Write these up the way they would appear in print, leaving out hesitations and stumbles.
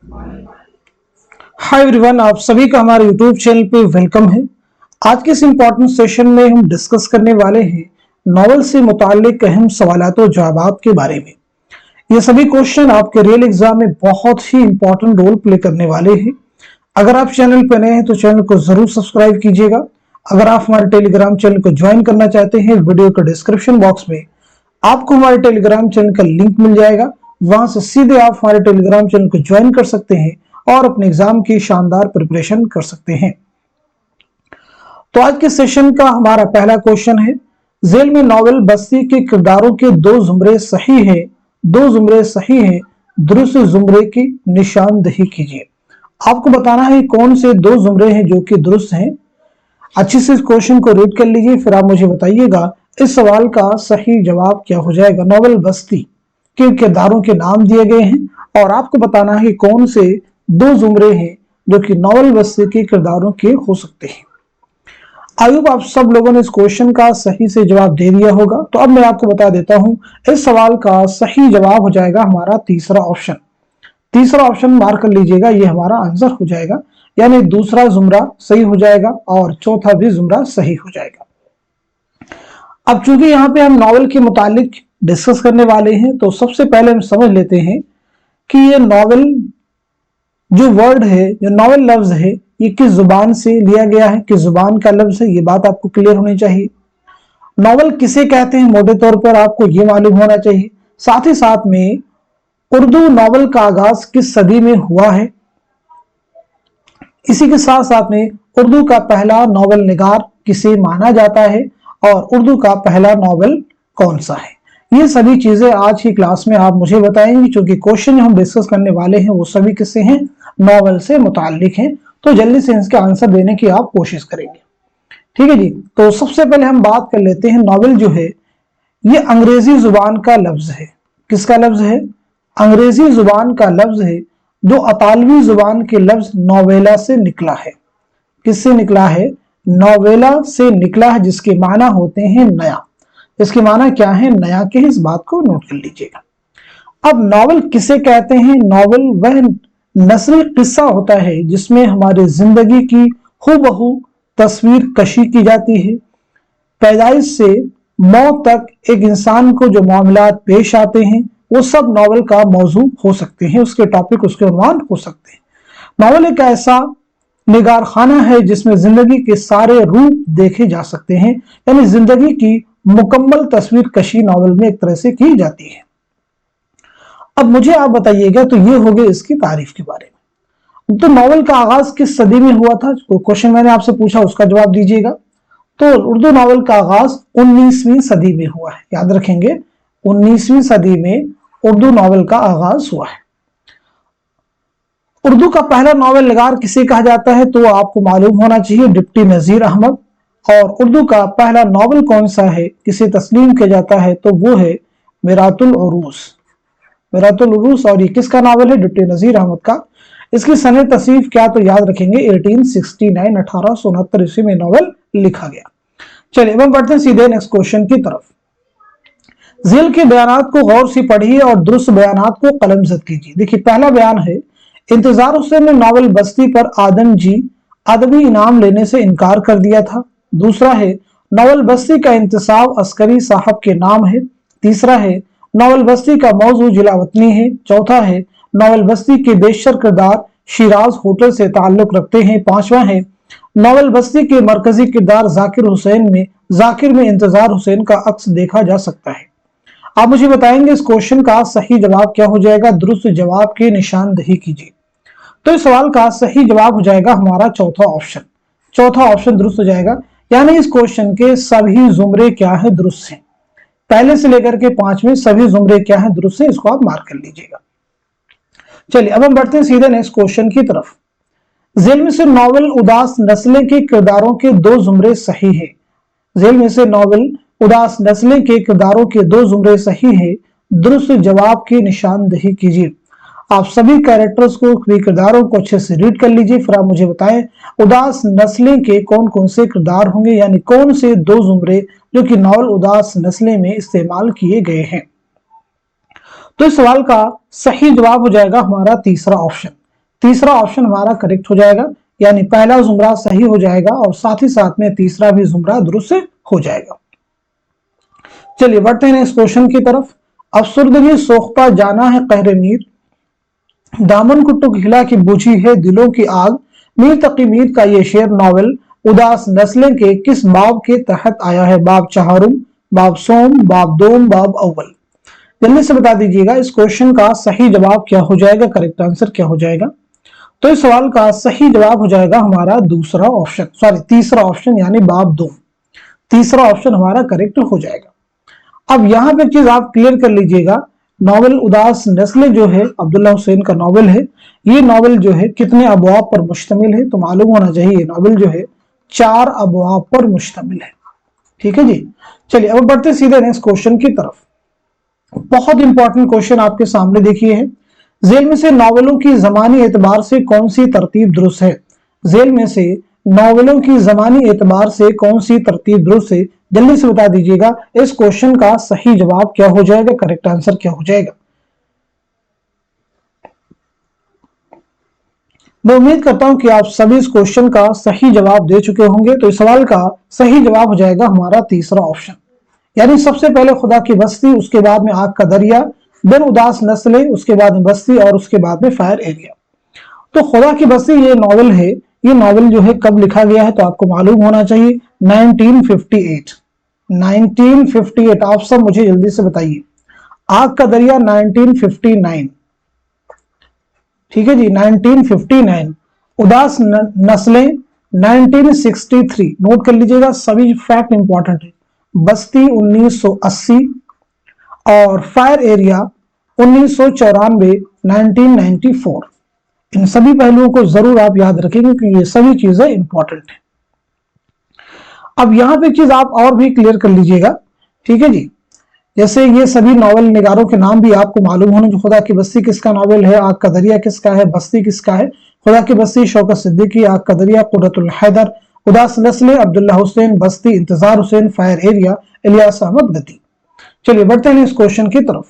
Hi everyone, आप सभी का हमारे यूट्यूब चैनल पे वेलकम है। आज के इस इम्पोर्टेंट सेशन में हम डिस्कस करने वाले हैं नॉवल से मुताल्लिक अहम सवालात और जवाबात के बारे में। ये सभी क्वेश्चन आपके रियल एग्जाम में बहुत ही इंपॉर्टेंट रोल प्ले करने वाले हैं। अगर आप चैनल पर नए हैं तो चैनल को जरूर सब्सक्राइब कीजिएगा। अगर आप हमारे टेलीग्राम चैनल को ज्वाइन करना चाहते हैं, वीडियो के डिस्क्रिप्शन बॉक्स में आपको हमारे टेलीग्राम चैनल का लिंक मिल जाएगा। वहां से सीधे आप हमारे टेलीग्राम चैनल को ज्वाइन कर सकते हैं और अपने एग्जाम की शानदार प्रिपरेशन कर सकते हैं। तो आज के सेशन का हमारा पहला क्वेश्चन है, जेल में नॉवल बस्ती के किरदारों के दो जुमरे सही है, दुरुस्त जुमरे की निशानदेही कीजिए। आपको बताना है कौन से दो जुमरे हैं जो कि दुरुस्त हैं। अच्छे से इस क्वेश्चन को रीड कर लीजिए, फिर आप मुझे बताइएगा इस सवाल का सही जवाब क्या हो जाएगा। नॉवल बस्ती के किरदारों के नाम दिए गए हैं और आपको बताना है कौन से दो जुमरे हैं जो कि नॉवल बस्ती के किरदारों के हो सकते हैं। आई होप आप सब लोगों ने इस क्वेश्चन का सही से जवाब दे दिया होगा। तो अब मैं आपको बता देता हूं, इस सवाल का सही जवाब हो जाएगा हमारा तीसरा ऑप्शन। तीसरा ऑप्शन मार्क कर लीजिएगा, ये हमारा आंसर हो जाएगा, यानी दूसरा जुमरा सही हो जाएगा और चौथा भी जुमरा सही हो जाएगा। अब चूंकि यहाँ पे हम नॉवल के मुतालिक डिस्कस करने वाले हैं, तो सबसे पहले हम समझ लेते हैं कि ये नॉवल जो वर्ड है, जो नॉवल लफ्ज है, ये किस जुबान से लिया गया है, किस जुबान का लफ्ज है, ये बात आपको क्लियर होनी चाहिए। नॉवल किसे कहते हैं मोटे तौर पर आपको ये मालूम होना चाहिए। साथ ही साथ में उर्दू नॉवल का आगाज किस सदी में हुआ है, इसी के साथ साथ में उर्दू का पहला नॉवल निगार किसे माना जाता है और उर्दू का पहला नॉवल कौन सा है। ये सभी चीजें आज की क्लास में आप मुझे बताएंगे, क्योंकि क्वेश्चन जो हम डिस्कस करने वाले हैं वो सभी किससे हैं, नॉवल से मुताल्लिक हैं। तो जल्दी से इसके आंसर देने की आप कोशिश करेंगे, ठीक है जी। तो सबसे पहले हम बात कर लेते हैं, नॉवल जो है ये अंग्रेजी जुबान का लफ्ज है। किसका लफ्ज है? अंग्रेजी जुबान का लफ्ज है, जो अतालवी जुबान के लफ्ज नोवेला से निकला है। किससे निकला है? नोवेला से निकला है, जिसके माना होते हैं नया। इसके माना क्या है? नया के। इस बात को नोट कर लीजिएगा। अब नॉवल किसे कहते हैं? नॉवल वह नस्री किस्सा होता है जिसमें हमारी जिंदगी की हूबहू तस्वीर कशी की जाती है। पैदाइश से मौत तक एक इंसान को जो मामलात पेश आते हैं वो सब नॉवल का मौजू हो सकते हैं, उसके टॉपिक, उसके उन्वान हो सकते हैं। नॉवल एक ऐसा निगार खाना है जिसमें जिंदगी के सारे रूप देखे जा सकते हैं, यानी जिंदगी की मुकम्मल तस्वीर कशी नॉवल में एक तरह से की जाती है। अब मुझे आप बताइएगा, तो ये हो गए इसकी तारीफ के बारे में। तो नॉवल का आगाज किस सदी में हुआ था? क्वेश्चन मैंने आपसे पूछा, उसका जवाब दीजिएगा। तो उर्दू नॉवल का आगाज 19वीं सदी में हुआ है। याद रखेंगे, 19वीं सदी में उर्दू नॉवल का आगाज हुआ है। उर्दू का पहला नॉवल निगार किसे कहा जाता है? तो आपको मालूम होना चाहिए, डिप्टी नजीर अहमद। और उर्दू का पहला नॉवल कौन सा है, किसे तस्लीम किया जाता है? तो वो है मिरातुल उरूस। और ये किसका नॉवल है? डिप्टी नजीर अहमद का। इसकी सने तस्नीफ क्या? तो याद रखेंगे 1869, 1869 ईस्वी में नॉवल लिखा गया। चलिए अब हम बढ़ते हैं सीधे नेक्स्ट क्वेश्चन की तरफ। झील के बयानात को गौर से पढ़िए और दुरुस्त बयानात को कलमजद कीजिए। देखिए, पहला बयान है, इंतजार हुसैन ने नॉवल बस्ती पर आदम जी अदबी इनाम लेने से इनकार कर दिया था। दूसरा है, नॉवल बस्ती का इंतसाब अस्करी साहब के नाम है। तीसरा है, नॉवल बस्ती का मौजू जिलावतनी है। चौथा है, नॉवल बस्ती के बेशर किरदार शिराज होटल से ताल्लुक रखते हैं। पांचवा है, नॉवल बस्ती के मरकजी किरदार जाकिर में इंतजार हुसैन का अक्स देखा जा सकता है। आप मुझे बताएंगे इस क्वेश्चन का सही जवाब क्या हो जाएगा। दुरुस्त जवाब की निशानदेही कीजिए। तो इस सवाल का सही जवाब हो जाएगा हमारा चौथा ऑप्शन। चौथा ऑप्शन दुरुस्त हो जाएगा, यानी इस क्वेश्चन के सभी जुमरे क्या है? दुरुस्त हैं। पहले से लेकर के 5 में सभी जुमरे क्या है? दुरुस्त हैं। इसको आप मार्क कर लीजिएगा। चलिए अब हम बढ़ते हैं सीधे नेक्स्ट क्वेश्चन की तरफ। जेल में से नॉवल उदास नस्लें के किरदारों के दो जुमरे सही है। जेल में से नॉवल उदास नस्लें के किरदारों के दो जुमरे सही है। दुरुस्त जवाब की निशानदेही कीजिए। आप सभी कैरेक्टर्स को, किरदारों को अच्छे से रीड कर लीजिए, फिर आप मुझे बताएं उदास नस्लें के कौन कौन से किरदार होंगे, यानी कौन से दो जुमरे जो कि नॉवल उदास नस्लें में इस्तेमाल किए गए हैं। तो इस सवाल का सही जवाब हो जाएगा हमारा तीसरा ऑप्शन। तीसरा ऑप्शन हमारा करेक्ट हो जाएगा, यानी पहला जुमरा सही हो जाएगा और साथ ही साथ में तीसरा भी जुमरा दुरुस्त हो जाएगा। चलिए बढ़ते हैं इस क्वेश्चन की तरफ। अफसरदगी सोख्ता जाना है कहरे मीर, दामन कुट्टू खिला की बुझी है दिलों की आग। मीर तकी मीर का ये शेर नॉवेल उदास नस्लें के किस बाब के तहत आया है? बाब चहारुम, बाब सोम, बाब दोम, बाब अव्वल। जल्दी से बता दीजिएगा इस क्वेश्चन का सही जवाब क्या हो जाएगा, करेक्ट आंसर क्या हो जाएगा। तो इस सवाल का सही जवाब हो जाएगा हमारा दूसरा ऑप्शन, सॉरी तीसरा ऑप्शन, यानी बाब दोम। तीसरा ऑप्शन हमारा करेक्ट हो जाएगा। अब यहां पे चीज आप क्लियर कर लीजिएगा, नॉवेल उदास नस्लें जो है अब्दुल्ला हुसैन का नॉवेल है, ये नॉवेल जो है कितने अबवाब पर मुश्तमिल है? तो मालूम होना चाहिए ये नॉवेल जो है 4 अबवाब पर मुश्तमिल है। ठीक है जी। चलिए अब बढ़ते सीधे नेक्स्ट क्वेश्चन की तरफ। बहुत इंपॉर्टेंट क्वेश्चन आपके सामने देखिए है, जेल में से नॉवेलों की जमानी एतबार से कौन सी तरतीब दुरुस्त है? जेल में से नॉवेलों की जमानी एतबार से कौन सी तरतीब दुरुस्त है? जल्दी से बता दीजिएगा इस क्वेश्चन का सही जवाब क्या हो जाएगा, करेक्ट आंसर क्या हो जाएगा। मैं उम्मीद करता हूं कि आप सभी इस क्वेश्चन का सही जवाब दे चुके होंगे। तो इस सवाल का सही जवाब हो जाएगा हमारा तीसरा ऑप्शन, यानी सबसे पहले खुदा की बस्ती, उसके बाद में आग का दरिया, देन उदास नस्लें, उसके बाद में बस्ती और उसके बाद में फायर एरिया। तो खुदा की बस्ती ये नॉवेल है, ये नॉवेल जो है कब लिखा गया है? तो आपको मालूम होना चाहिए 1958। 1958 आप सब मुझे जल्दी से बताइए। आग का दरिया 1959, ठीक है जी 1959। उदास नस्लें 1963, नोट कर लीजिएगा सभी फैक्ट इंपॉर्टेंट है। बस्ती 1980 और फायर एरिया 1994, 1994। इन सभी पहलुओं को जरूर आप याद रखेंगे क्योंकि ये सभी चीजें इंपॉर्टेंट है। अब यहां पे चीज आप और भी क्लियर कर लीजिएगा, ठीक है जी। जैसे ये सभी नॉवेल निगारों के नाम भी आपको मालूम होने, जो खुदा की बस्ती किसका नॉवेल है, आग का दरिया किसका है, बस्ती किसका है? खुदा की बस्ती शौकत सिद्दीकी, आग का दरिया कुर्रतुल हैदर, उदास नस्लें अब्दुल्ला हुसैन, बस्ती इंतजार हुसैन, फायर एरिया इलियास अहमद गती। चलिए बढ़ते हैं इस क्वेश्चन की तरफ।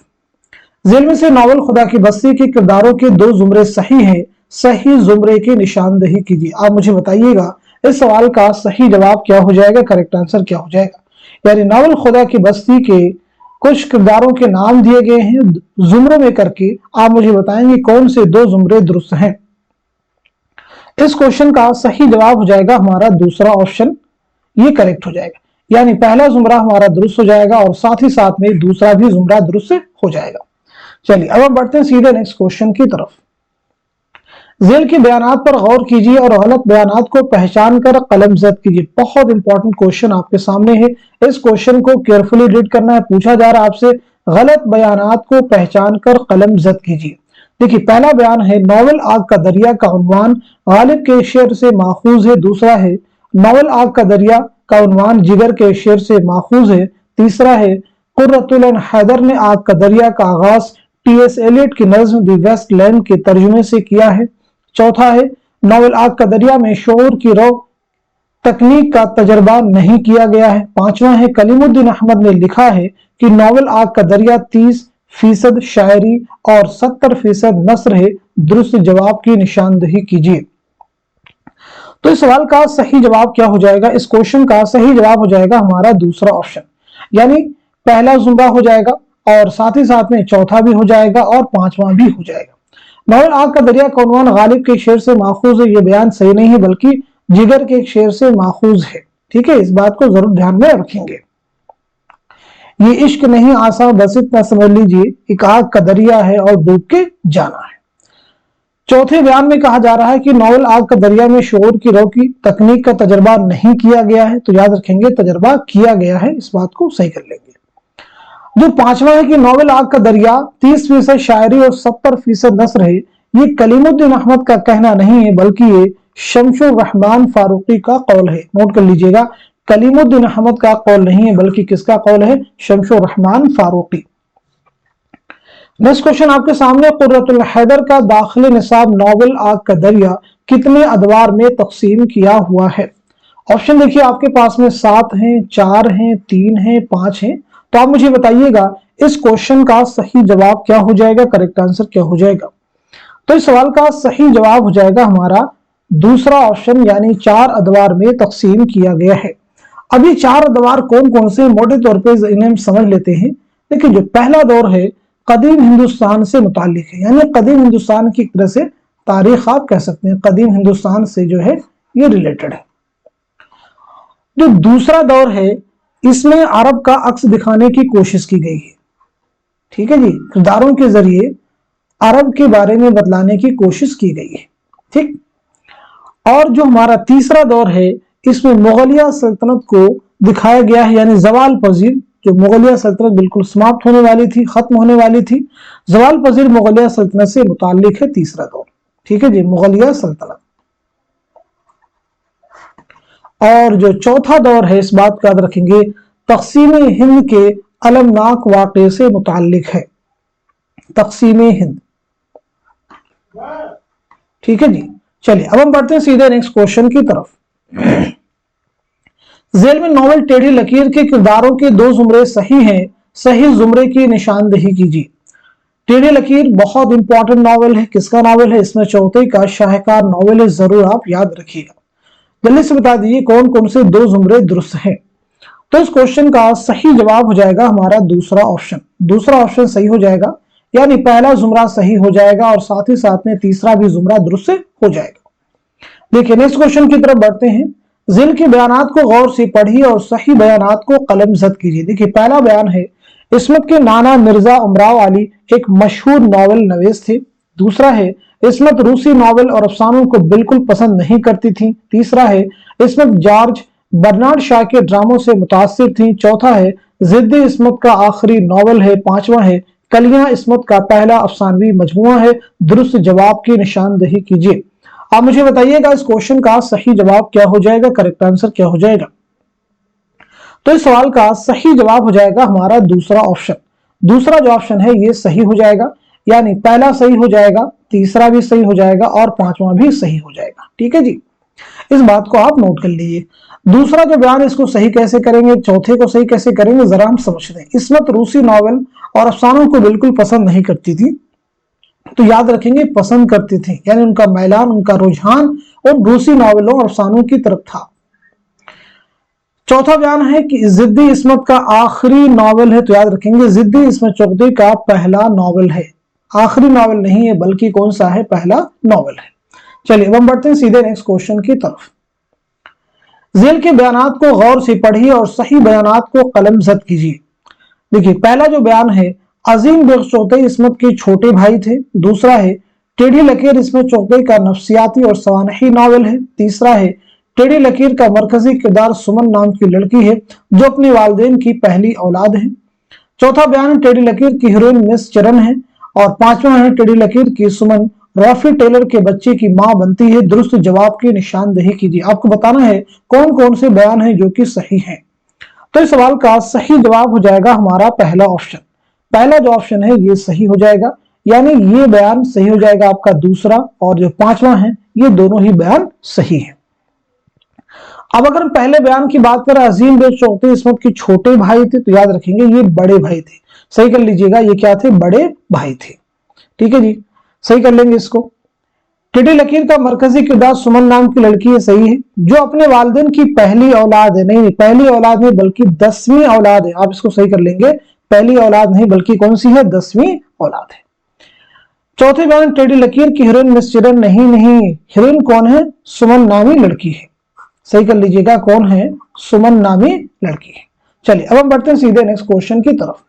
जेल में से नॉवेल खुदा की बस्ती के किरदारों के 2 जुमरे सही हैं, सही जुमरे की निशानदेही कीजिए। आप मुझे बताइएगा इस सवाल का सही जवाब क्या हो जाएगा, करेक्ट आंसर क्या हो जाएगा। यानी नॉवेल खुदा की बस्ती के कुछ किरदारों के नाम दिए गए हैं जुमरों में करके, आप मुझे बताएंगे कौन से 2 जुमरे दुरुस्त हैं। इस क्वेश्चन का सही जवाब हो जाएगा हमारा दूसरा ऑप्शन, ये करेक्ट हो जाएगा। यानी पहला जुमरा हमारा दुरुस्त हो जाएगा और साथ ही साथ में दूसरा भी जुमरा दुरुस्त हो जाएगा। चलिए अब हम बढ़ते हैं सीधे नेक्स्ट क्वेश्चन की तरफ। जेल के बयानात पर गौर कीजिए और गलत बयानात को पहचान कर कलम जद कीजिए। बहुत इंपॉर्टेंट क्वेश्चन आपके सामने है, इस क्वेश्चन को केयरफुली रीड करना है। पूछा जा रहा है आपसे गलत बयानात को पहचान कर कलम जद कीजिए। देखिए पहला बयान है नॉवेल आग का दरिया का उन्वान गालिब के शेर से माखूज है। दूसरा है नॉवेल आग का दरिया का उन्वान जिगर के शेर से माखूज है। तीसरा है कुर्रतुल हैदर ने आग का दरिया का आगाज टी.एस. एलियट की नज्म द वेस्ट लैंड के तर्जुमे से किया है। चौथा है नॉवेल आग का दरिया में शऊर की रो तकनीक का तजर्बा नहीं किया गया है। पांचवा है कलीमुद्दीन अहमद ने लिखा है कि नॉवेल आग का दरिया 30% शायरी और 70% नस्र है। दुरुस्त जवाब की निशानदेही कीजिए। तो इस सवाल का सही जवाब क्या हो जाएगा? इस क्वेश्चन का सही जवाब हो जाएगा हमारा दूसरा ऑप्शन, यानी पहला जुमरा हो जाएगा और साथ ही साथ में चौथा भी हो जाएगा और पांचवा भी हो जाएगा। नॉवेल आग का दरिया का उन्वान गालिब के शेर से माखूज है, ये बयान सही नहीं है बल्कि जिगर के एक शेर से माखूज है। ठीक है, इस बात को जरूर ध्यान में रखेंगे। ये इश्क नहीं आसान बस इतना समझ लीजिए, एक आग का दरिया है और डूब के जाना है। चौथे बयान में कहा जा रहा है कि नॉवेल आग का दरिया में शऊर की रो की तकनीक का तजर्बा नहीं किया गया है, तो याद रखेंगे तजर्बा किया गया है, इस बात को सही कर लेंगे। जो पांचवा है कि नॉवेल आग का दरिया 30% शायरी और 70% नस्र है, ये कलीमुद्दीन अहमद का कहना नहीं है बल्कि ये शमशुर रहमान फारूकी का कौल है। नोट कर लीजिएगा, कलीमुद्दीन अहमद का कौल नहीं है बल्कि किसका कौल है? शमशुर रहमान फारूकी। नेक्स्ट क्वेश्चन आपके सामने, कुर्रतुल हैदर का दाखिल निसाब नॉवेल आग का दरिया कितने अदवार में तकसीम किया हुआ है? ऑप्शन देखिए आपके पास में 7 हैं, 4 हैं, 3 हैं, 5 हैं। तो आप मुझे बताइएगा इस क्वेश्चन का सही जवाब क्या हो जाएगा, करेक्ट आंसर क्या हो जाएगा। तो इस सवाल का सही जवाब हो जाएगा हमारा दूसरा ऑप्शन, यानी 4 अदवार में तकसीम किया गया है। अब ये 4 अदवार कौन कौन से, मोटे तौर पे इन्हें हम समझ लेते हैं। देखिए, जो पहला दौर है कदीम हिंदुस्तान से मुताल्लिक है, यानी कदीम हिंदुस्तान की एक तरह से तारीख आप कह सकते हैं, कदीम हिंदुस्तान से जो है ये रिलेटेड है। जो दूसरा दौर है इसमें अरब का अक्स दिखाने की कोशिश की गई है, ठीक है जी, किरदारों के जरिए अरब के बारे में बतलाने की कोशिश की गई है, ठीक। और जो हमारा तीसरा दौर है इसमें मुगलिया सल्तनत को दिखाया गया है, यानी जवाल पजीर, जो मुगलिया सल्तनत बिल्कुल समाप्त होने वाली थी, खत्म होने वाली थी, जवाल पजीर मुगलिया सल्तनत से मुताल्लिक है तीसरा दौर, ठीक है जी, मुगलिया सल्तनत। और जो चौथा दौर है, इस बात का याद रखेंगे, तकसीम हिंद के अलमनाक वाक़े से मुताल्लिक है, तकसीम हिंद, ठीक है जी। चलिए अब हम बढ़ते हैं सीधे नेक्स्ट क्वेश्चन की तरफ। जेल में नॉवल टेढ़ी लकीर के किरदारों के 2 जुमरे सही हैं, सही जुमरे की निशानदेही कीजिए। टेढ़ी लकीर बहुत इंपॉर्टेंट नॉवल है, किसका नॉवल है, इसमें चौथे का शाहकार नॉवल है, जरूर आप याद रखिएगा। जल्दी से बता दीजिए कौन कौन से 2 जुमरे दुरुस्त हैं। तो इस क्वेश्चन का सही जवाब हो जाएगा हमारा दूसरा ऑप्शन, दूसरा ऑप्शन सही हो जाएगा, यानी पहला जुमरा सही हो जाएगा और साथ ही साथ में तीसरा भी जुमरा दुरुस्त हो जाएगा। देखिए नेक्स्ट क्वेश्चन की तरफ बढ़ते हैं। जिल के बयानात को गौर से पढ़िए और सही बयानात को कलमजद कीजिए। देखिए पहला बयान है, इस्मत के नाना मिर्जा उमराव अली एक मशहूर नॉवल नवीस थे। दूसरा है, इस्मत रूसी नॉवल और अफसानों को बिल्कुल पसंद नहीं करती थी। तीसरा है, इस्मत जॉर्ज बर्नार्ड शॉ के ड्रामों से मुतासिर थी। चौथा है, जिद्दी इस्मत का आखिरी नॉवल है। पांचवा है, कलियां इस्मत का पहला अफसानवी मजमुआ है। दुरुस्त जवाब की निशानदेही कीजिए। आप मुझे बताइएगा इस क्वेश्चन का सही जवाब क्या हो जाएगा, करेक्ट आंसर क्या हो जाएगा। तो इस सवाल का सही जवाब हो जाएगा हमारा दूसरा ऑप्शन। दूसरा जो ऑप्शन है ये सही हो जाएगा, यानी पहला सही हो जाएगा, तीसरा भी सही हो जाएगा और पांचवा भी सही हो जाएगा, ठीक है जी। इस बात को आप नोट कर लीजिए। दूसरा जो बयान, इसको सही कैसे करेंगे, चौथे को सही कैसे करेंगे, जरा हम समझते हैं। इस्मत रूसी नॉवल और अफसानों को बिल्कुल पसंद नहीं करती थी, तो याद रखेंगे पसंद करती थी, यानी उनका मैलान, उनका रुझान और रूसी नॉवलों और अफसानों की तरफ था। चौथा बयान है कि जिद्दी इस्मत का आखिरी नॉवल है, तो याद रखेंगे जिद्दी इस्मत चौधरी का पहला नॉवल है, आखिरी नॉवल नहीं है बल्कि कौन सा है, पहला नॉवल है। चलिए अब हम बढ़ते हैं सीधे नेक्स्ट क्वेश्चन की तरफ। जेल के बयानात को गौर से पढ़िए और सही बयानात को कलमजद कीजिए। देखिए पहला जो बयान है, अजीम बेग चौधरी इस्मत के छोटे भाई थे। दूसरा है, टेढ़ी लकीर इस्मत चौधरी का नफ्सियाती और सवानही नॉवल है। तीसरा है, टेढ़ी लकीर का मरकजी किरदार सुमन नाम की लड़की है जो अपने वालिदैन की पहली औलाद है। चौथा बयान, टेढ़ी लकीर की हीरोइन मिस चरण है। और पांचवा है, टेढ़ी लकीर की सुमन रॉफी टेलर के बच्चे की मां बनती है। दुरुस्त जवाब की निशानदेही कीजिए। आपको बताना है कौन कौन से बयान है जो कि सही है। तो इस सवाल का सही जवाब हो जाएगा हमारा पहला ऑप्शन। पहला जो ऑप्शन है ये सही हो जाएगा, यानी ये बयान सही हो जाएगा आपका दूसरा, और जो पांचवा है ये दोनों ही बयान सही है। अब अगर हम पहले बयान की बात करें, अजीम बेग चौधरी इस्मत के छोटे भाई थे, तो याद रखेंगे ये बड़े भाई थे, सही कर लीजिएगा, ये क्या थे, बड़े भाई थे, ठीक है जी, सही कर लेंगे इसको। टेढ़ी लकीर का मरकजी किरदार सुमन नाम की लड़की है, सही है, जो अपने वालिदैन की पहली औलाद है, नहीं पहली औलाद नहीं बल्कि 10वीं औलाद है, आप इसको सही कर लेंगे, पहली औलाद नहीं बल्कि कौन सी है, 10वीं औलाद है। चौथे बयान, टेढ़ी लकीर की हीरोइन मिस चिरन, नहीं हीरोइन कौन है, सुमन नामी लड़की है, सही कर लीजिएगा, कौन है, सुमन नामी लड़की है। चलिए अब हम बढ़ते हैं सीधे नेक्स्ट क्वेश्चन की तरफ।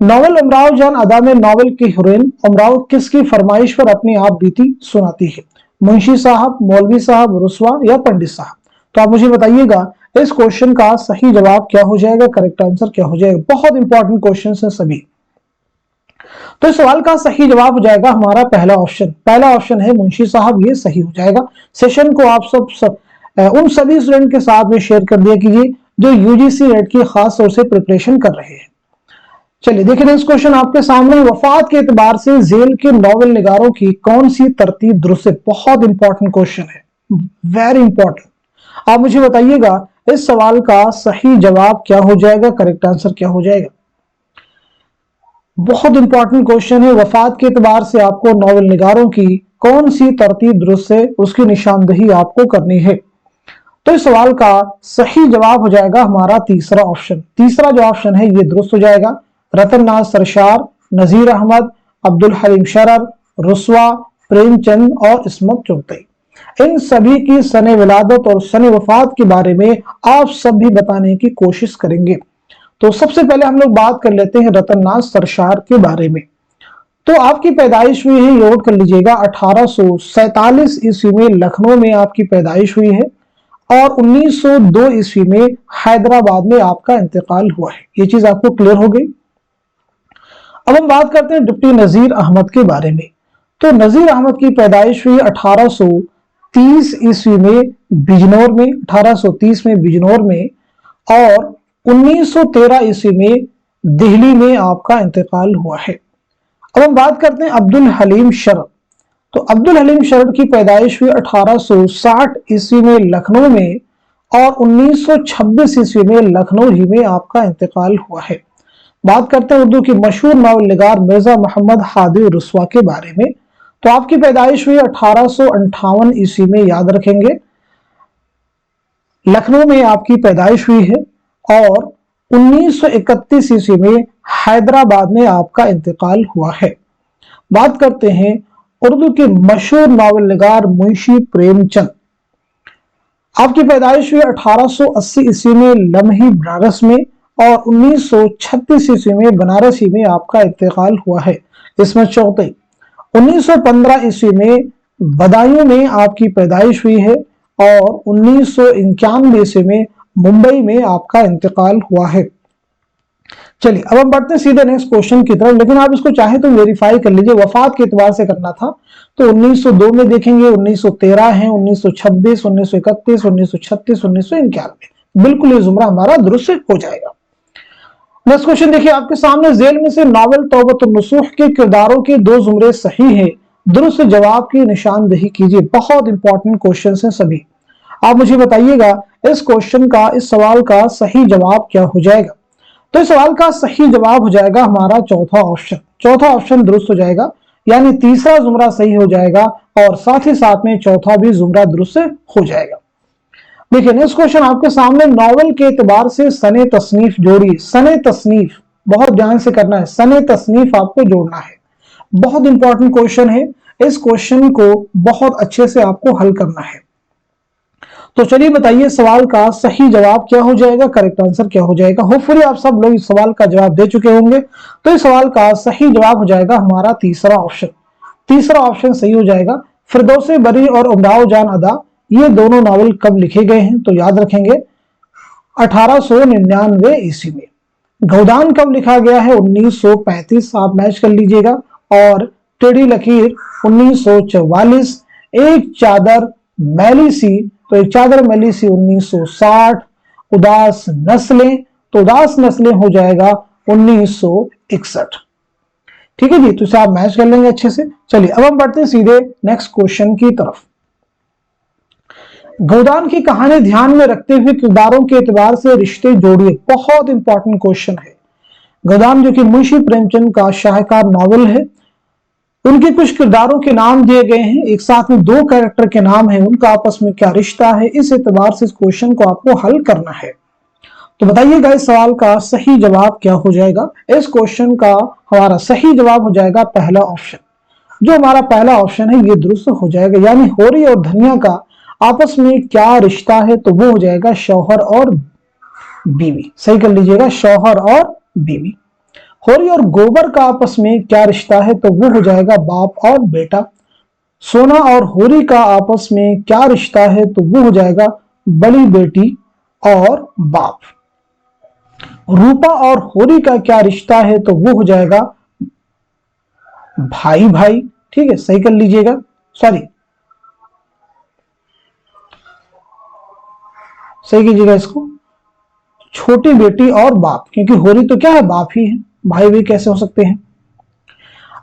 नॉवल उमराव जान अदा में नॉवल की हीरोइन उमराव किसकी फरमाइश पर अपनी आप बीती सुनाती है, मुंशी साहब, मौलवी साहब, रुस्वा या पंडित साहब। तो आप मुझे बताइएगा इस क्वेश्चन का सही जवाब क्या हो जाएगा, करेक्ट आंसर क्या हो जाएगा। बहुत इंपॉर्टेंट क्वेश्चन है सभी। तो इस सवाल का सही जवाब हो जाएगा हमारा पहला ऑप्शन। पहला ऑप्शन है मुंशी साहब, ये सही हो जाएगा। सेशन को आप सब उन सभी स्टूडेंट के साथ में शेयर कर दिया कीजिए जो यूजीसी नेट की खास तौर से प्रिपरेशन कर रहे हैं। चलिए देखिए नेक्स्ट क्वेश्चन आपके सामने, वफात के एतबार से जेल के नॉवल निगारों की कौन सी तरतीब दुरुस्त है। बहुत इंपॉर्टेंट क्वेश्चन है, वेरी इंपॉर्टेंट। आप मुझे बताइएगा इस सवाल का सही जवाब क्या हो जाएगा, करेक्ट आंसर क्या हो जाएगा। बहुत इंपॉर्टेंट क्वेश्चन है, वफात के एतबार से आपको नॉवल निगारों की कौन सी तरतीब दुरुस्त है, उसकी निशानदही आपको करनी है। तो इस सवाल का सही जवाब हो जाएगा हमारा तीसरा ऑप्शन। तीसरा जो ऑप्शन है ये दुरुस्त हो जाएगा। रतन नाज सरशार, नजीर अहमद, अब्दुल हलीम शरर, रुस्वा, प्रेमचंद और इस्मत चुगताई, इन सभी की सने विलादत और सने वफात के बारे में आप सब भी बताने की कोशिश करेंगे। तो सबसे पहले हम लोग बात कर लेते हैं रतन नाज सरशार के बारे में। तो आपकी पैदाइश हुई है, ये नोट कर लीजिएगा, 1847 ईस्वी में लखनऊ में आपकी पैदाइश हुई है और 1902 ईस्वी में हैदराबाद में आपका इंतकाल हुआ है। ये चीज आपको क्लियर हो गई। अब हम बात करते हैं डिप्टी नजीर अहमद के बारे में। तो नजीर अहमद की पैदाइश हुई 1830 ईस्वी में बिजनौर में, 1830 में बिजनौर में, और 1913 ईस्वी में दिल्ली में आपका इंतकाल हुआ है। अब हम बात करते हैं अब्दुल हलीम शरर। तो अब्दुल हलीम शरर की पैदाइश हुई 1860 ईस्वी में लखनऊ में और 1926 ईस्वी में लखनऊ ही में आपका इंतकाल हुआ है। बात करते हैं उर्दू की मशहूर नावल निगार मिर्जा मोहम्मद हादी रुस्वा के बारे में। तो आपकी पैदाइश हुई 1858 ईस्वी में, याद रखेंगे, लखनऊ में आपकी पैदाइश हुई है और 1931 ईस्वी में हैदराबाद में आपका इंतकाल हुआ है। बात करते हैं उर्दू के मशहूर नावल निगार मुंशी प्रेमचंद। आपकी पैदाइश हुई 1880 ईस्वी में लम्ही बनारस में और 1936 ईस्वी में बनारस ही में आपका इंतकाल हुआ है। इसमें चौथी 1915 ईस्वी में बदायूं में आपकी पैदाइश हुई है और 1991 ईस्वी में मुंबई में आपका इंतकाल हुआ है। चलिए अब हम बढ़ते हैं सीधे नेक्स्ट क्वेश्चन की तरफ, लेकिन आप इसको चाहे तो वेरीफाई कर लीजिए, वफात के एतबार से करना था। तो 1902 में देखेंगे, 1913 है, 1926, 1931, 1936, 1991, बिल्कुल ये जुमरा हमारा दुरुस्त हो जाएगा। नेक्स्ट क्वेश्चन देखिए आपके सामने, जेल में से नावल तौबतुन नसूह के किरदारों के दो जुमरे सही हैं, दुरुस्त जवाब की निशानदही कीजिए। बहुत इंपॉर्टेंट क्वेश्चन हैं सभी। आप मुझे बताइएगा इस क्वेश्चन का, इस सवाल का सही जवाब क्या हो जाएगा। तो इस सवाल का सही जवाब हो जाएगा हमारा चौथा ऑप्शन। चौथा ऑप्शन दुरुस्त हो जाएगा, यानी तीसरा जुमरा सही हो जाएगा और साथ ही साथ में चौथा भी जुमरा दुरुस्त हो जाएगा। देखिए नेक्स्ट क्वेश्चन आपके सामने, नॉवल के एतबार से सने तसनीफ जोड़िए। सने तसनीफ बहुत ध्यान से करना है, सने तसनीफ आपको जोड़ना है। बहुत इंपॉर्टेंट क्वेश्चन है, इस क्वेश्चन को बहुत अच्छे से आपको हल करना है। तो चलिए बताइए सवाल का सही जवाब क्या हो जाएगा, करेक्ट आंसर क्या हो जाएगा। होपफुली आप सब लोग इस सवाल का जवाब दे चुके होंगे। तो इस सवाल का सही जवाब हो जाएगा हमारा तीसरा ऑप्शन। तीसरा ऑप्शन सही हो जाएगा। फिरदौसे बरी और उमराव जान अदा, ये दोनों नावल कब लिखे गए हैं, तो याद रखेंगे 1899 ईस्वी में। गोदान कब लिखा गया है, 1935, आप मैच कर लीजिएगा। और टेढ़ी लकीर 1944। एक चादर मैली सी, तो एक चादर मैली सी 1960। उदास नस्लें, तो उदास नस्लें हो जाएगा 1961। ठीक है जी, तो इसे आप मैच कर लेंगे अच्छे से। चलिए अब हम बढ़ते हैं सीधे नेक्स्ट क्वेश्चन की तरफ। गोदान की कहानी ध्यान में रखते हुए किरदारों के एतबार से रिश्ते जोड़िए। बहुत इंपॉर्टेंट क्वेश्चन है। गोदान जो कि मुंशी प्रेमचंद का शाहकार नॉवल है, उनके कुछ किरदारों के नाम दिए गए हैं, एक साथ में दो कैरेक्टर के नाम है, उनका आपस में क्या रिश्ता है, इस एतबार से इस क्वेश्चन को आपको हल करना है। तो बताइएगा इस सवाल का सही जवाब क्या हो जाएगा। इस क्वेश्चन का हमारा सही जवाब हो जाएगा पहला ऑप्शन। जो हमारा पहला ऑप्शन है ये दुरुस्त हो जाएगा, यानी होरी और धनिया का आपस में क्या रिश्ता है, तो वो हो जाएगा शौहर और बीवी। सही कर लीजिएगा, शौहर और बीवी। होरी और गोबर का आपस में क्या रिश्ता है, तो वो हो जाएगा बाप और बेटा। सोना और होरी का आपस में क्या रिश्ता है, तो वो हो जाएगा बड़ी बेटी और बाप। रूपा और होरी का क्या रिश्ता है, तो वो हो जाएगा भाई भाई। ठीक है, सही कर लीजिएगा, सॉरी सही कीजिएगा इसको, छोटी बेटी और बाप, क्योंकि होरी तो क्या है, बाप ही है, भाई भी कैसे हो सकते हैं।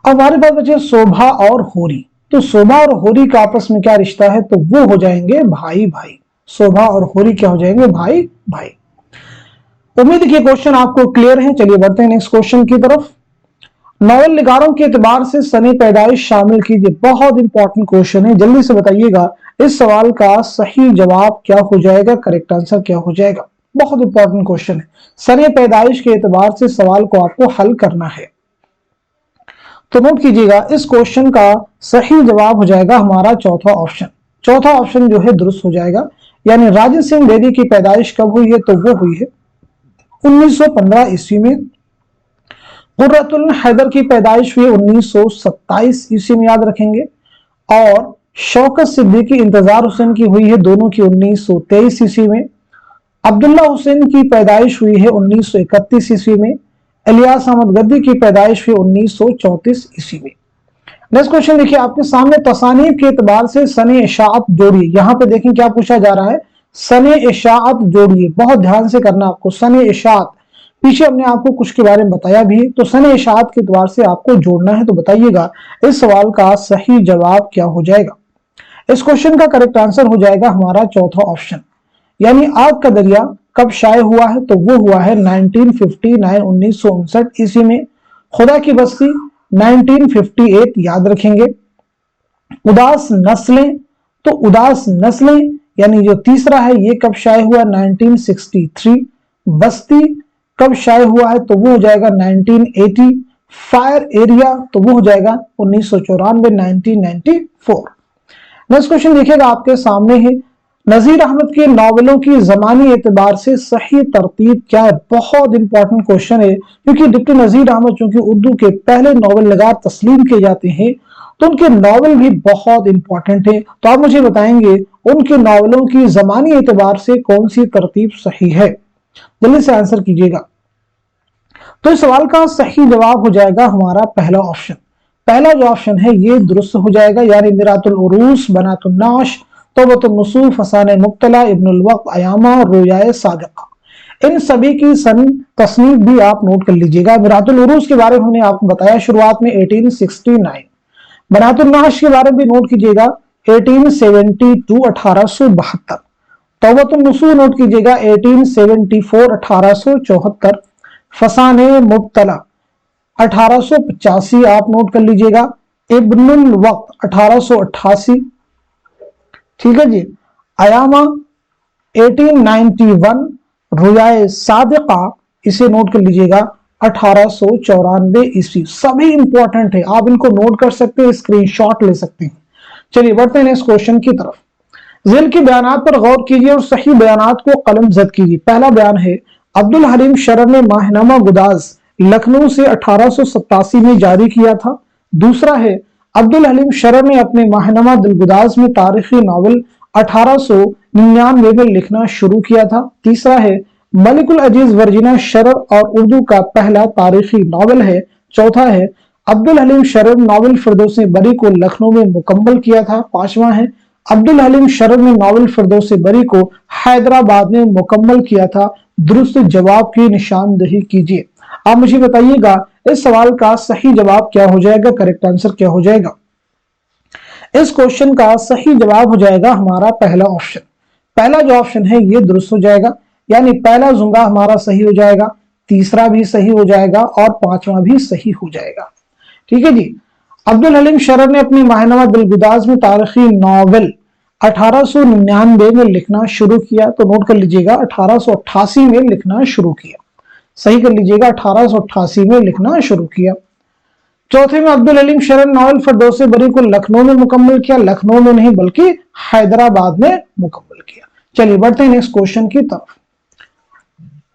अब हमारे पास बचे शोभा और होरी। तो शोभा और होरी का आपस में क्या रिश्ता है, तो वो हो जाएंगे भाई भाई। शोभा और होरी क्या हो जाएंगे, भाई भाई। उम्मीद है कि क्वेश्चन आपको क्लियर है। चलिए बढ़ते हैं नेक्स्ट क्वेश्चन की तरफ। नॉवल निगारों के एतबार से सने पैदाइश शामिल कीजिए। बहुत इंपॉर्टेंट क्वेश्चन है, जल्दी से बताइएगा इस सवाल का सही जवाब क्या हो जाएगा, करेक्ट आंसर क्या हो जाएगा। बहुत इंपॉर्टेंट क्वेश्चन है, सने पैदाइश के एतबार से सवाल को आपको हल करना है। तो नोट कीजिएगा इस क्वेश्चन का सही जवाब हो जाएगा हमारा चौथा ऑप्शन। चौथा ऑप्शन जो है दुरुस्त हो जाएगा, यानी राजेंद्र सिंह बेदी की पैदाइश कब हुई है, तो वो हुई है 1915 ईस्वी में। कुर्रतुल हैदर की पैदाइश हुई 1927 ईस्वी में, याद रखेंगे। और शौकत सिद्दीकी इंतजार हुसैन की हुई है दोनों की 1923 ईस्वी में। अब्दुल्ला हुसैन की पैदाइश हुई है 1931 ईस्वी में। इलियास अहमद गद्दी की पैदाइश हुई 1934 ईस्वी में। नेक्स्ट क्वेश्चन देखिए आपके सामने, तसानीफ के एतबार से सने इशाअत जोड़िए। यहां पे देखें क्या पूछा जा रहा है, सने इशाअत जोड़िए। बहुत ध्यान से करना आपको, सने इशाअत, पीछे हमने आपको कुछ के बारे में बताया भी, तो सने इशाअत के एतबार से आपको जोड़ना है। तो बताइएगा इस सवाल का सही जवाब क्या हो जाएगा। इस क्वेश्चन का करेक्ट आंसर हो जाएगा हमारा चौथा ऑप्शन, यानी आग का दरिया कब शाये हुआ है, तो वो हुआ है 1959 ईस्वी में। खुदा की बस्ती 1958 याद रखेंगे। उदास नस्लें, तो उदास नस्लें यानी जो तीसरा है ये कब शाये हुआ, 1963। बस्ती कब शाये हुआ है, तो वो हो जाएगा 1980। फायर एरिया तो वो हो जाएगा 1994, 1994। नेक्स्ट क्वेश्चन देखिएगा आपके सामने है, नजीर अहमद के नॉवेलों की जमानी एतबार से सही तरतीब क्या है। बहुत इंपॉर्टेंट क्वेश्चन है, क्योंकि डिप्टी नजीर अहमद चूंकि उर्दू के पहले नॉवल नगार तस्लीम किए जाते हैं, तो उनके नॉवल भी बहुत इंपॉर्टेंट है। तो आप मुझे बताएंगे उनके नॉवलों की जमानी एतबार से कौन सी तरतीब सही है, जल्दी से आंसर कीजिएगा। तो इस सवाल का सही जवाब हो जाएगा हमारा पहला ऑप्शन। पहला जो ऑप्शन है ये दुरुस्त हो जाएगा, यानी मिरातुल उरूस, बनातुन नाश, तौबतुन नुसूह, फसाने मुब्तला, इब्नुल वक्त, अयामा और रोयाए सादिका, इन सभी की सन तस्नीफ भी आप नोट कर लीजिएगा। मिरातुल उरूस के बारे में हमने आपको बताया शुरुआत में 1869। बनातुन नाश के बारे में भी नोट कीजिएगा 1872, 1872। तौबतुन नुसूह नोट कीजिएगा 1874, 1874। फसाने मुब्तला 1885 आप नोट कर लीजिएगा। इब्नुल वक्त 1888, ठीक है जी। अयामा 1891, रुयाए सादिका इसे नोट कर लीजिएगा 1894 ईस्वी। सभी इंपॉर्टेंट है, आप इनको नोट कर सकते हैं, स्क्रीनशॉट ले सकते हैं। चलिए बढ़ते हैं नेक्स्ट क्वेश्चन की तरफ। ज़िल के बयानात पर गौर कीजिए और सही बयानात को कलमजद कीजिए। पहला बयान है, अब्दुल हलीम शरर ने माहनामा गुदाज लखनऊ से 1887 में जारी किया था। दूसरा है, अब्दुल हलीम शरर ने अपने माहनामा दिलगुदाज में तारीखी नावल 1899 में लिखना शुरू किया था। तीसरा है, मलिकुल अजीज वर्जिना शरर और उर्दू का पहला तारीखी नावल है। चौथा है, अब्दुल हलीम शरर नावल फिरदौस बरी को लखनऊ में मुकम्मल किया था। पांचवा है, अब्दुल हलीम शरर ने नावल फिरदौस बरी को हैदराबाद में मुकम्मल किया था। दुरुस्त जवाब की निशानदही कीजिए। आप मुझे बताइएगा इस सवाल का सही जवाब क्या हो जाएगा, करेक्ट आंसर क्या हो जाएगा। इस क्वेश्चन का सही जवाब हो जाएगा हमारा पहला ऑप्शन। पहला जो ऑप्शन है ये दुरुस्त हो जाएगा, यानी पहला जुमला हमारा सही हो जाएगा, तीसरा भी सही हो जाएगा और पांचवा भी सही हो जाएगा। ठीक है जी। अब्दुल हलीम शरर ने अपनी माहनामा दिलगुदाज में तारीखी नावल 1899 में लिखना शुरू किया। तो नोट कर लीजिएगा 1888 में लिखना शुरू किया, सही कर लीजिएगा 1888 में लिखना शुरू किया। चौथे में, अब्दुल हलीम शरर नावल फिरदौस बरी को लखनऊ में मुकम्मल किया। लखनऊ में नहीं बल्कि हैदराबाद में मुकम्मल किया। चलिए बढ़ते हैं नेक्स्ट क्वेश्चन की तरफ।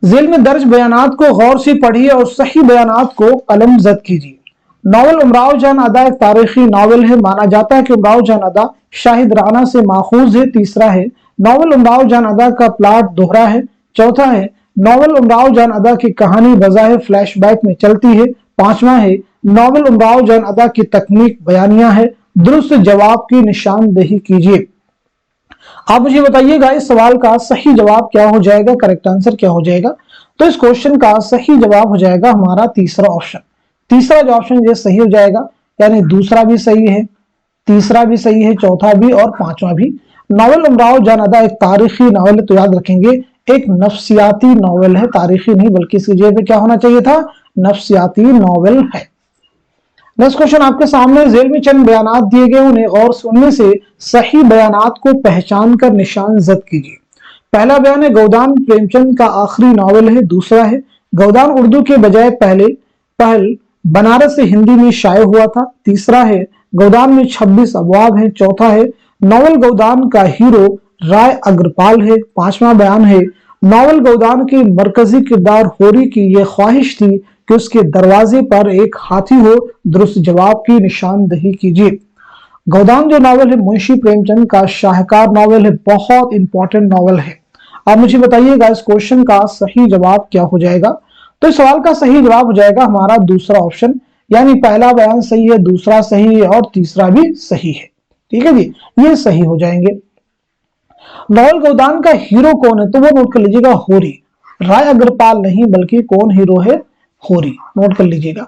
ज़िल में दर्ज बयानात को गौर से पढ़िए और सही बयानात को कलमजद कीजिए। नावल उमराव जान अदा एक तारीखी नावल है। माना जाता है कि उमराव जान अदा शाहिद राना से माखूज है। तीसरा है, नावल उमराव जान अदा का प्लाट दोहरा है। चौथा है, नावल उमराव जान अदा की कहानी बज़ाहिर फ्लैशबैक में चलती है। पांचवा है, नावल उमराव जान अदा की तकनीक बयानिया है। दुरुस्त जवाब की निशानदेही कीजिए। आप मुझे बताइएगा इस सवाल का सही जवाब क्या हो जाएगा, करेक्ट आंसर क्या हो जाएगा। तो इस क्वेश्चन का सही जवाब हो जाएगा हमारा तीसरा ऑप्शन। तीसरा जो ऑप्शन ये सही हो जाएगा, यानी दूसरा भी सही है, तीसरा भी सही है, चौथा भी और पांचवा भी। नावल उमराव जान अदा एक तारीखी नावल है, तो याद रखेंगे एक नफ्सियाती नावल है, तारीखी नहीं बल्कि इसकी जगह पे क्या होना चाहिए था, नफ्सियाती नावल है। नेक्स्ट क्वेश्चन आपके सामने, जेल में चंद बयानात दिए गए, उन्हें गौर से उनमें से सही बयानात को पहचान कर निशान जद कीजिए। पहला बयान है गोदान प्रेमचंद का आखिरी नॉवल है। दूसरा है गोदान उर्दू के बजाय पहल बनारस से हिंदी में शाये हुआ था। तीसरा है गोदान में 26 अबवाब है। चौथा है नॉवल गोदान का हीरो राय अग्रपाल है। पांचवा बयान है नॉवल गोदान के मरकजी किरदार होरी की यह ख्वाहिश थी कि उसके दरवाजे पर एक हाथी हो। दुरुस्त जवाब की निशानदही कीजिए। गोदान जो नॉवल है मुंशी प्रेमचंद का शाहकार नॉवल है, बहुत इंपॉर्टेंट नॉवल है। आप मुझे बताइएगा इस क्वेश्चन का सही जवाब क्या हो जाएगा। तो इस सवाल का सही जवाब हो जाएगा हमारा दूसरा ऑप्शन, यानी पहला बयान सही है, दूसरा सही है और तीसरा भी सही है। ठीक है जी, ये सही हो जाएंगे। नॉवल गोदान का हीरो कौन है, तो वो नोट कर लीजिएगा होरी, राय अग्रपाल नहीं बल्कि कौन हीरो है, होरी, नोट कर लीजिएगा।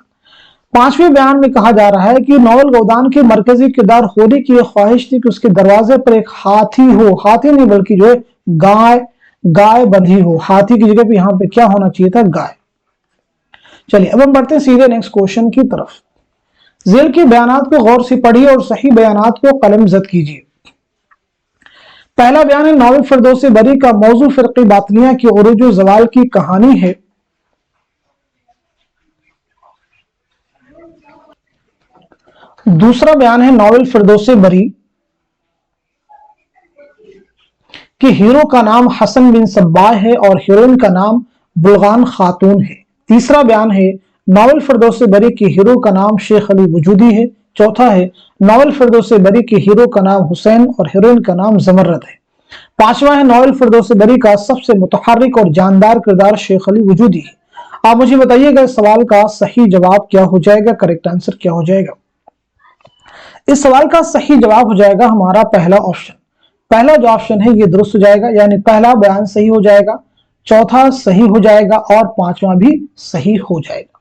पांचवें बयान में कहा जा रहा है कि नॉवल गोदान के मरकजी किरदार होरी की ख्वाहिश थी कि उसके दरवाजे पर एक हाथी हो, हाथी नहीं बल्कि जो है गाय बंधी हो। हाथी की जगह पे यहां पे क्या होना चाहिए था, गाय। चलिए अब हम बढ़ते हैं सीधे नेक्स्ट क्वेश्चन की तरफ। जेल के बयानात को गौर से पढ़िए और सही बयानात को कलमजद कीजिए। पहला बयान है नॉवल फिरदौस बरी का मौजू फिरकी बातिनिया की उरूज व ज़वाल की कहानी है। दूसरा बयान है नॉवल फिरदौस बरी कि हीरो का नाम हसन बिन सब्बाह है और हीरोइन का नाम बुलगान खातून है। तीसरा बयान है नॉवल फिरदौस बरी के हीरो का नाम शेख अली वजूदी है। चौथा है नॉवल फिरदौस बरी के हीरो का नाम हुसैन और हीरोइन का नाम जमर्रद है। पांचवा है नॉवल फिरदौस बरी का सबसे मुतहर्रिक और जानदार किरदार शेख अली वजूदी है। आप मुझे बताइएगा इस सवाल का सही जवाब क्या हो जाएगा, करेक्ट आंसर क्या हो जाएगा। इस सवाल का सही जवाब हो जाएगा हमारा पहला ऑप्शन। पहला जो ऑप्शन है ये दुरुस्त हो जाएगा, यानी पहला बयान सही हो जाएगा, चौथा सही हो जाएगा और पांचवा भी सही हो जाएगा।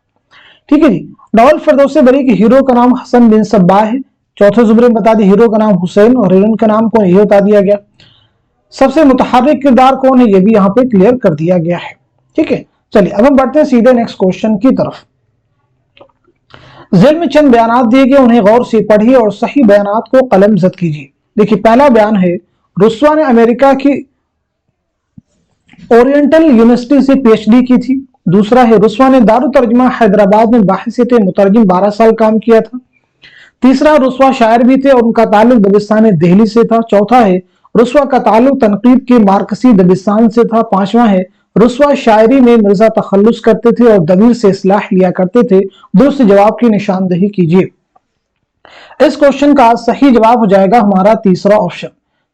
ठीक है जी। नॉवल फिरदौस बरी के हीरो का नाम हसन बिन सब्बाह है। चौथे जुमरे में बता दिया हीरो का नाम हुसैन और हीरोइन का नाम कौन, ये बता दिया गया। सबसे मुतहर्रिक किरदार कौन है, ये भी यहाँ पे क्लियर कर दिया गया है। ठीक है, चलिए अब हम बढ़ते हैं सीधे नेक्स्ट क्वेश्चन की तरफ। जेल में चंद बयानात दिए गए, उन्हें गौर से पढ़िए और सही बयानात को कलमजद कीजिए। देखिए पहला बयान है रुस्वा ने अमेरिका की ओरिएंटल यूनिवर्सिटी से पीएचडी की थी। दूसरा है रुस्वा ने दारुल तर्जुमा हैदराबाद में बाहिसियत मुतरजिम 12 साल काम किया था। तीसरा रुस्वा शायर भी थे और उनका ताल्लुक दबिस्तान दिल्ली से था। चौथा है रुस्वा का ताल्लुक तनकीद के मार्कसी दबिस्तान से था। पांचवा है रुस्वा शायरी में मिर्जा तखल्लुस करते थे और दबीर से इस्लाह लिया करते थे। दुरुस्त जवाब की निशानदही कीजिए। इस क्वेश्चन का सही जवाब हो जाएगा हमारा तीसरा ऑप्शन।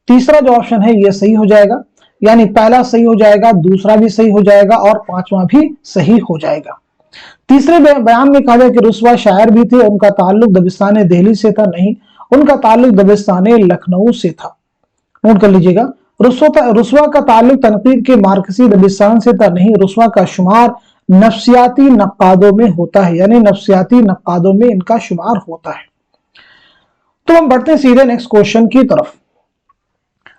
तीसरा जो ऑप्शन है ये सही हो जाएगा, यानी पहला सही हो जाएगा, दूसरा भी सही हो जाएगा और पांचवा भी सही हो जाएगा। तीसरे बयान में कहा जाए कि रुस्वा शायर भी थे, उनका ताल्लुक दबिस्तान दिल्ली से था, नहीं, उनका ताल्लुक दबिस्तान लखनऊ से था। नोट कर लीजिएगा, रुस्वा का ताल्लुक तनकीद के मार्कसी दबिस्तान से था, नहीं, रुस्वा का शुमार नफ्सियाती नक्कादों में होता है, यानी नफ्सियाती नक्कादों में इनका शुमार होता है। तो हम बढ़ते हैं सीधे नेक्स्ट क्वेश्चन की तरफ।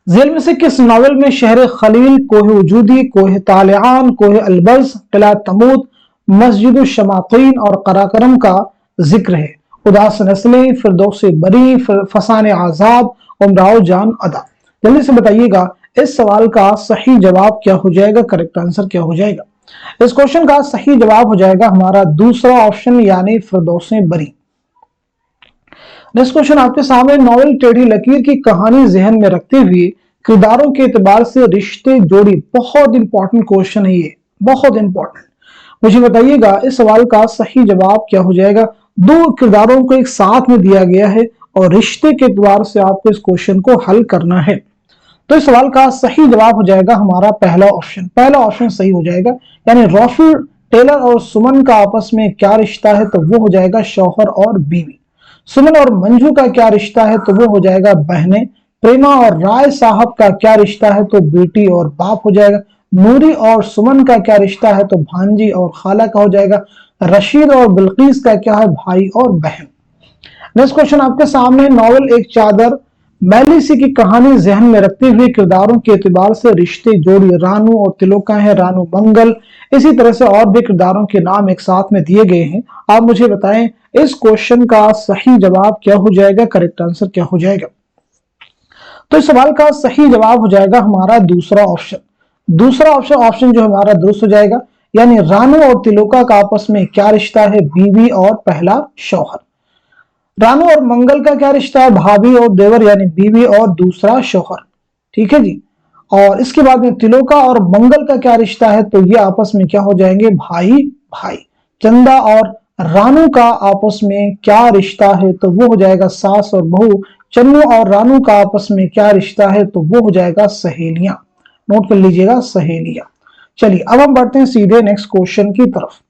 जेल में से किस नॉवल में शहर खलील, कोह वजूदी, कोह तालिआन, कोह अलबर्ज, किला तमूद, मस्जिद शमाकीन और कराकरम का जिक्र है? उदास नस्लें, फिरदौस बरी, फसान आजाद, उमराव जान अदा। जल्दी से बताइएगा इस सवाल का सही जवाब क्या हो जाएगा, करेक्ट आंसर क्या हो जाएगा। इस क्वेश्चन का सही जवाब हो जाएगा हमारा दूसरा ऑप्शन, यानी फिरदौस बरी। नेक्स्ट क्वेश्चन आपके सामने, नॉवल टेढ़ी लकीर की कहानी जहन में रखते हुए किरदारों के एतबार से रिश्ते जोड़ी। बहुत इंपॉर्टेंट क्वेश्चन है ये, बहुत इंपॉर्टेंट। मुझे बताइएगा इस सवाल का सही जवाब क्या हो जाएगा। दो किरदारों को एक साथ में दिया गया है और रिश्ते के एतबार से आपको इस क्वेश्चन को हल करना है। तो इस सवाल का सही जवाब हो जाएगा हमारा पहला ऑप्शन। पहला ऑप्शन सही हो जाएगा, यानी रॉफी टेलर और सुमन का आपस में क्या रिश्ता है, तो वो हो जाएगा शौहर और बीवी। सुमन और मंजू का क्या रिश्ता है, तो वो हो जाएगा बहनें। प्रेमा और राय साहब का क्या रिश्ता है, तो बेटी और बाप हो जाएगा। नूरी और सुमन का क्या रिश्ता है, तो भांजी और खाला का हो जाएगा। रशीद और बिल्किस का क्या है, भाई और बहन। नेक्स्ट क्वेश्चन आपके सामने, नॉवल एक चादर मैलिसी की कहानी जहन में रखते हुए किरदारों के एतबार से रिश्ते जोड़िए। रानू और तिलोका है, रानू मंगल, इसी तरह से और भी किरदारों के नाम एक साथ में दिए गए हैं। आप मुझे बताएं इस क्वेश्चन का सही जवाब क्या हो जाएगा, करेक्ट आंसर क्या हो जाएगा। तो इस सवाल का सही जवाब हो जाएगा हमारा दूसरा ऑप्शन। दूसरा ऑप्शन जो हमारा दुरुस्त हो जाएगा, यानी रानू और तिलोका का आपस में क्या रिश्ता है, बीवी और पहला शौहर। रानू और मंगल का क्या रिश्ता है, भाभी और देवर, यानी बीवी और दूसरा शौहर। ठीक है जी। और इसके बाद में तिलोका और मंगल का क्या रिश्ता है, तो ये आपस में क्या हो जाएंगे, भाई भाई। चंदा और रानू का आपस में क्या रिश्ता है, तो वो हो जाएगा सास और बहू। चन्नू और रानू का आपस में क्या रिश्ता है, तो वो हो जाएगा सहेलियां। नोट कर लीजिएगा, सहेलियां। चलिए अब हम बढ़ते हैं सीधे नेक्स्ट क्वेश्चन की तरफ।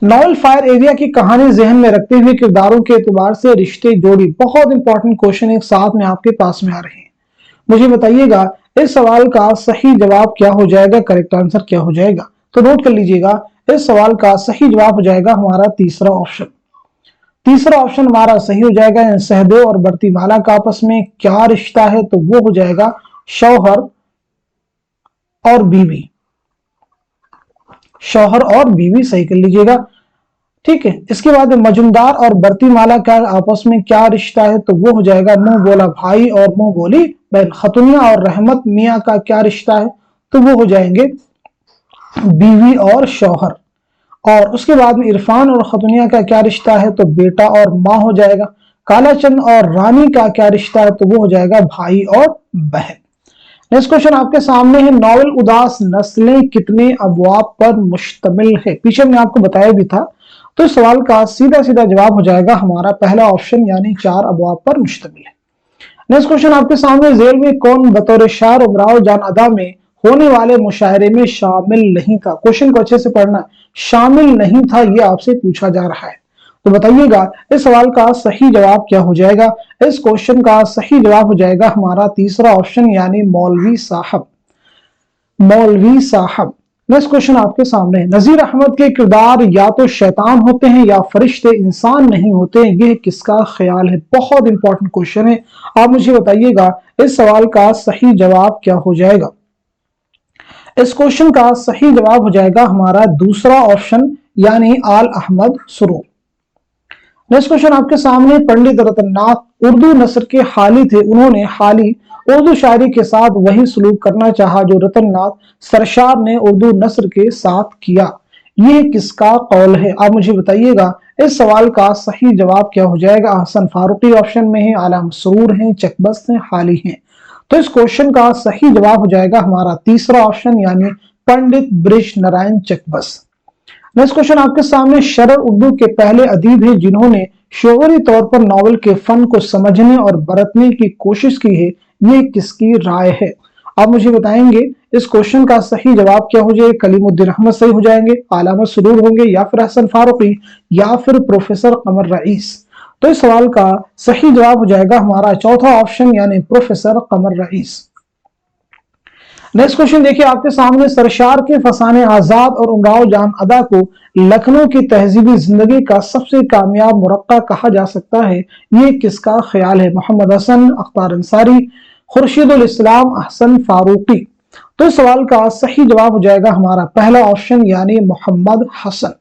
नॉवल फायर एरिया की कहानी जहन में रखते हुए किरदारों के एतबार से रिश्ते जोड़ी। बहुत इंपॉर्टेंट क्वेश्चन एक साथ में आपके पास में आ रहे हैं। मुझे बताइएगा इस सवाल का सही जवाब क्या हो जाएगा, करेक्ट आंसर क्या हो जाएगा। तो नोट कर लीजिएगा, इस सवाल का सही जवाब हो जाएगा हमारा तीसरा ऑप्शन। तीसरा ऑप्शन हमारा सही हो जाएगा। सहदेव और बरतीमाला का आपस में क्या रिश्ता है, तो वो हो जाएगा शौहर और बीवी। शौहर और बीवी सही कर लीजिएगा। ठीक है। इसके बाद मजुमदार और बरतीमाला का आपस में क्या रिश्ता है, तो वो हो जाएगा मुंह बोला भाई और मुंह बोली बहन। खतुनिया और रहमत मियाँ का क्या रिश्ता है, तो वो हो जाएंगे बीवी और शौहर। और उसके बाद में इरफान और खतुनिया का क्या रिश्ता है, तो बेटा और माँ हो जाएगा। कालाचंद और रानी का क्या रिश्ता है, तो वो हो जाएगा भाई और बहन। नेक्स्ट क्वेश्चन आपके सामने है, नॉवल उदास नस्लें कितने अबवाब पर मुश्तमिल है। पीछे मैंने आपको बताया भी था। तो इस सवाल का सीधा सीधा जवाब हो जाएगा हमारा पहला ऑप्शन, यानी 4 अबवाब पर मुश्तमिल है। नेक्स्ट क्वेश्चन आपके सामने, जेल में कौन बतौर शायर उमराव जान अदा में होने वाले मुशायरे में शामिल नहीं था। क्वेश्चन को अच्छे से पढ़ना, शामिल नहीं था ये आपसे पूछा जा रहा है। तो बताइएगा इस सवाल का सही जवाब क्या हो जाएगा। इस क्वेश्चन का सही जवाब हो जाएगा हमारा तीसरा ऑप्शन, यानी मौलवी साहब। मौलवी साहब। नेक्स्ट क्वेश्चन आपके सामने, नजीर अहमद के किरदार या तो शैतान होते हैं या फरिश्ते इंसान नहीं होते, यह किसका ख्याल है। बहुत इंपॉर्टेंट क्वेश्चन है। आप मुझे बताइएगा इस सवाल का सही जवाब क्या हो जाएगा। इस क्वेश्चन का सही जवाब हो जाएगा हमारा दूसरा ऑप्शन, यानी आल अहमद सुरूर। नेक्स्ट क्वेश्चन आपके सामने, पंडित रतननाथ उर्दू नस्र के हाली थे। उन्होंने हाली उर्दू शायरी के साथ वही सलूक करना चाहा जो रतननाथ सरशार ने उर्दू नस्र के साथ किया। ये किसका कौल है। आप मुझे बताइएगा इस सवाल का सही जवाब क्या हो जाएगा। हसन फारूकी ऑप्शन में है, आला मसरूर है, चकबस्त है, हाली है। तो इस क्वेश्चन का सही जवाब हो जाएगा हमारा तीसरा ऑप्शन, यानी पंडित ब्रिज नारायण चकबस्त। नेक्स्ट क्वेश्चन आपके सामने, शरर उर्दू के पहले अदीब हैं जिन्होंने शोरी तौर पर नावल के फन को समझने और बरतने की कोशिश की है, ये किसकी राय है। आप मुझे बताएंगे इस क्वेश्चन का सही जवाब क्या हो जाएगा। कलीमुद्दीन अहमद सही हो जाएंगे, आलामा सुरूर होंगे, या फिर हसन फारूकी, या फिर प्रोफेसर कमर रईस। तो इस सवाल का सही जवाब हो जाएगा हमारा चौथा ऑप्शन, यानी प्रोफेसर कमर रईस। नेक्स्ट क्वेश्चन देखिए आपके सामने, सरशार के फसाने आजाद और उमराव जान अदा को लखनऊ की तहजीबी जिंदगी का सबसे कामयाब मुरक्का कहा जा सकता है, ये किसका ख्याल है। मोहम्मद हसन, अख्तार अंसारी, खुर्शीदुल इस्लाम, हसन फारूकी। तो इस सवाल का सही जवाब हो जाएगा हमारा पहला ऑप्शन, यानी मोहम्मद हसन।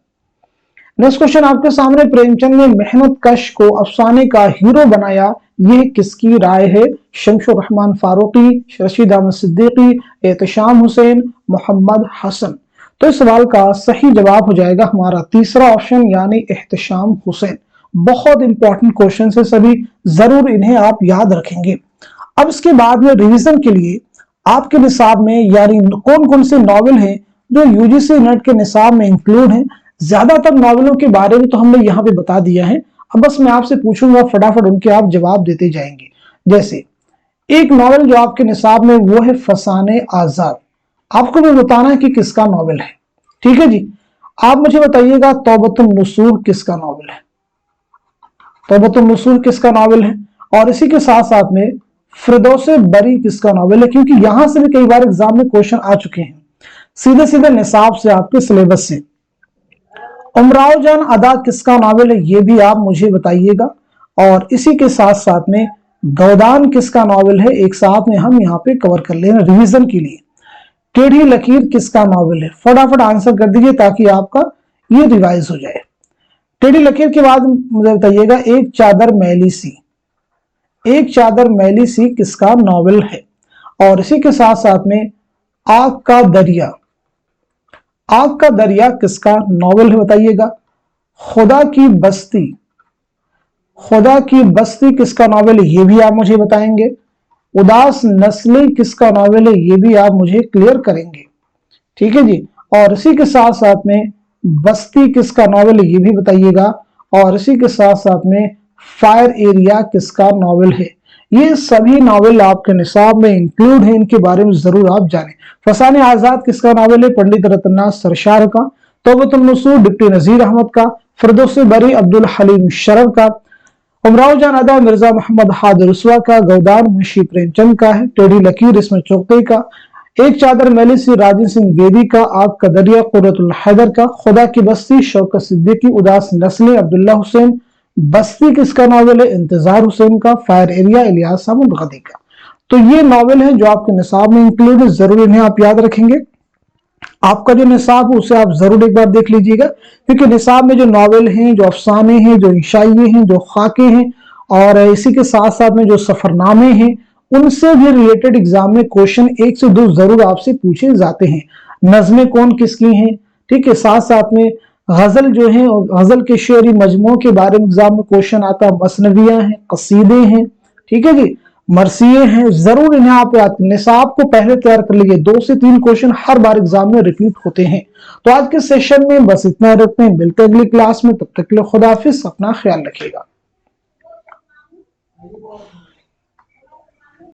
नेक्स्ट क्वेश्चन आपके सामने, प्रेमचंद ने मेहनत कश को अफसाने का हीरो बनाया, ये किसकी राय है। शमशुर रहमान फारूकी, रशीद अहमद सिद्दीकी, एहतशाम हुसैन, मोहम्मद हसन। तो इस सवाल का सही जवाब हो जाएगा हमारा तीसरा ऑप्शन, यानी एहतशाम हुसैन। बहुत इंपॉर्टेंट क्वेश्चन है सभी, जरूर इन्हें आप याद रखेंगे। अब इसके बाद में रिवीजन के लिए आपके निसाब में यानी कौन कौन से नॉवेल हैं जो यूजीसी नेट के निसाब में इंक्लूड हैं। ज्यादातर नॉवेलों के बारे में तो हमने यहाँ पे बता दिया है। अब बस मैं आपसे पूछूंगा, फटाफट उनके आप जवाब देते जाएंगे। जैसे एक नॉवेल जो आपके निसाब में वो है फसाने आजाद। आपको भी बताना है कि किसका नॉवेल है। ठीक है जी। आप मुझे बताइएगा तौबतुन नसूह किसका नॉवेल है। तौबतुन नसूह किसका नॉवेल है। और इसी के साथ साथ में फिरदौसे बरी किसका नॉवेल है, क्योंकि यहां से भी कई बार एग्जाम में क्वेश्चन आ चुके हैं सीधे सीधे निसाब से, आपके सिलेबस से। उमराव जान अदा किसका नॉवेल है, ये भी आप मुझे बताइएगा। और इसी के साथ साथ में गोदान किसका नॉवेल है, एक साथ में हम यहाँ पे कवर कर लेना रिवीजन के लिए। टेढ़ी लकीर किसका नॉवेल है, फटाफट आंसर कर दीजिए ताकि आपका ये रिवाइज हो जाए। टेढ़ी लकीर के बाद मुझे बताइएगा एक चादर मैली सी, एक चादर मैली सी किसका नॉवेल है। और इसी के साथ साथ में आग का दरिया, आग का दरिया किसका नॉवेल है बताइएगा। खुदा की बस्ती, खुदा की बस्ती किसका नॉवेल है, ये भी आप मुझे बताएंगे। उदास नस्लें किसका नॉवेल है, ये भी आप मुझे क्लियर करेंगे, ठीक है जी। और इसी के साथ साथ में बस्ती किसका नॉवेल है, ये भी बताइएगा। और इसी के साथ साथ में फायर एरिया किसका नॉवेल है। ये सभी नॉवेल आपके निसाब में इंक्लूड है, इनके बारे में जरूर आप जानें। फसाने आजाद किसका नॉवेल है, पंडित रतननाथ सरशार का। तौबतुल नसूर डिप्टी नजीर अहमद का। फिरदौस बरी अब्दुल हलीम शरफ का। उमराव जान अदा मिर्जा मोहम्मद हाद रसवा का। गोदान मुंशी प्रेमचंद का है। टेढ़ी लकीर इसमें चौकते का। एक चादर मैली सी राजन सिंह बेदी का। आग का दरिया कुर्रतुल हैदर का। खुदा की बस्ती शौकत सिद्दीकी। उदास नस्लें अब्दुल्ला हुसैन। बस्ती किसका नॉवेल है, इंतजार हुसैन का। फायर एरिया इलियास अहमद गदी का। तो ये नॉवेल है जो आपके निसाब में इंक्लूड है, जरूर इन्हें आप याद रखेंगे। आपका जो निसाब है उसे आप जरूर एक बार देख लीजिएगा, क्योंकि निसाब में जो नॉवेल हैं, जो अफसाने हैं, जो इंशाइये हैं, जो खाके हैं, और इसी के साथ साथ में जो सफरनामे हैं, उनसे भी रिलेटेड एग्जाम में क्वेश्चन 1 से 2 जरूर आपसे पूछे जाते हैं। नज़में कौन किसकी हैं, ठीक है। साथ साथ में गजल जो है, गजल के शेरी मजमू के बारे में एग्जाम में क्वेश्चन आता है। मसनवियां हैं, कसीदे हैं, ठीक है जी, मरसिये हैं। जरूर इन्हें आप याद, निसाब को पहले तैयार कर लीजिए। 2 से 3 क्वेश्चन हर बार एग्जाम में रिपीट होते हैं। तो आज के सेशन में बस इतना रखते हैं, मिलते हैं अगली क्लास में। तब तक के लिए खुदा हाफिज, अपना ख्याल रखिएगा।